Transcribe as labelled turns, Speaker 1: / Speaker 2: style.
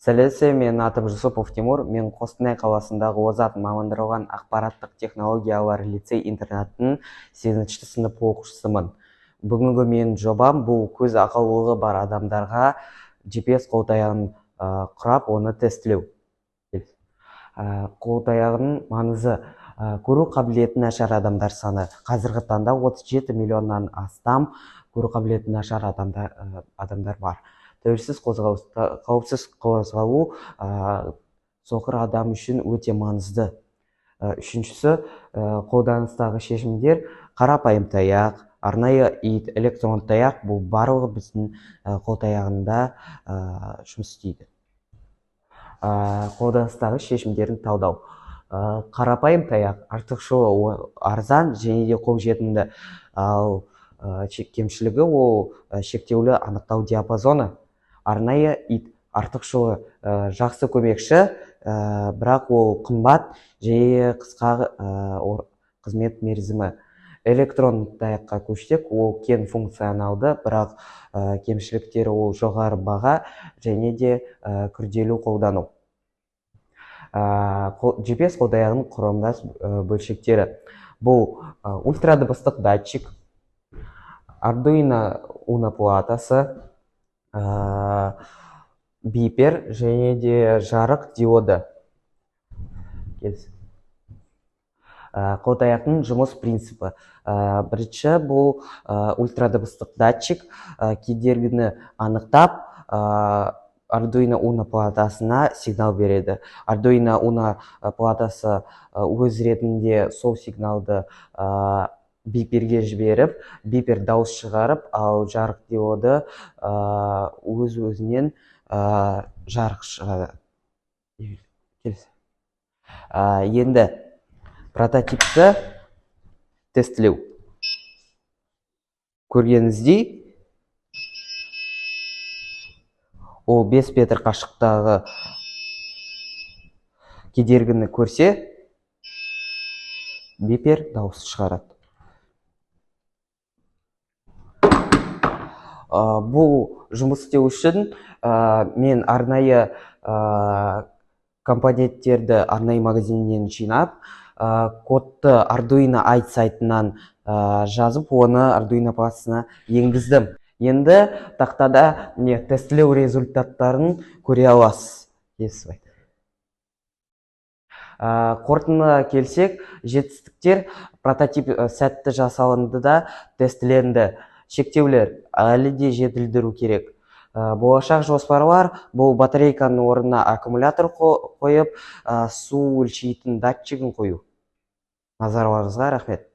Speaker 1: Сәлеметсіз, мен атым Жүсіпов Тимур, мен Қостанай қаласындағы озат мамандырылған ақпараттық технологиялар лицей-интернатының 8-ші сынып оқушысымын. Бүгінгі мен жобам бұл көз ақаулығы бар адамдарға GPS қолтаяғын құрап, оны тестілеу. Қолтаяғының маңызы көру қабілеті нашар адамдар саны. Қазіргі таңда 37 миллионнан астам көру қабілеті нашар адамдар бар. Тәуелсіз қауіпсіз қозғалу соқыр адам үшін өте маңызды. Үшіншісі, қолданыстағы шешімдер қарапайым таяқ, арнайы ит, электрон таяқ, бұл барлығы біздің қолтаяғында жұмыс істейді. Қолданыстағы шешімдерін талдау. Қарапайым таяқ артықшылығы арзан және де қолжетімді, ал кемшілігі ол шектеулі анықтау диапазоны. Арнайы ит артықшылығы жақсы көмекші, бірақ ол қымбат және қысқа қызмет мерзімі. Электрон таяққа көшсек, ол кең функционалды, бірақ кемшіліктері ол жоғары баға және де күрделі қолдану. GPS қолтаяғының құрамдас бөлшектері. Бұл ультрадыбыстық датчик, Arduino Uno платасы, бипер және де жарық диоды. Қолтаяқтың жұмыс принципі. Бірінші, бұл ультрадыбыстық датчик кедергіні анықтап, Arduino Uno платасына сигнал береді. Arduino Uno платасы өз ретінде сол сигналды биперге жіберіп, бипер дауыс шығарып, ал жарық диоды өз-өзінен жарық шығады. Енді прототипті тестілеу. Көргеніңіздей, ол 5 метр қашықтағы кедергіні көрсе, бипер дауыс шығарады. Бұл жұмыс істеу үшін мен арнайы компоненттерді арнайы магазиннен жинап, кодты Arduino IT сайтынан жазып, оны Arduino платасына енгіздім. Енді тақтада тестілеу результаттарын көре аласыз. Қорытындыға келсек, жетістіктер прототип сәтті жасалынды да тестіленді. Шектеулер әлі де жетілдіру керек. Болашақ жоспарлар бұл батарейканың орнына аккумулятор қойып, су өлшейтін датчигін қою. Назарларыңызға рахмет.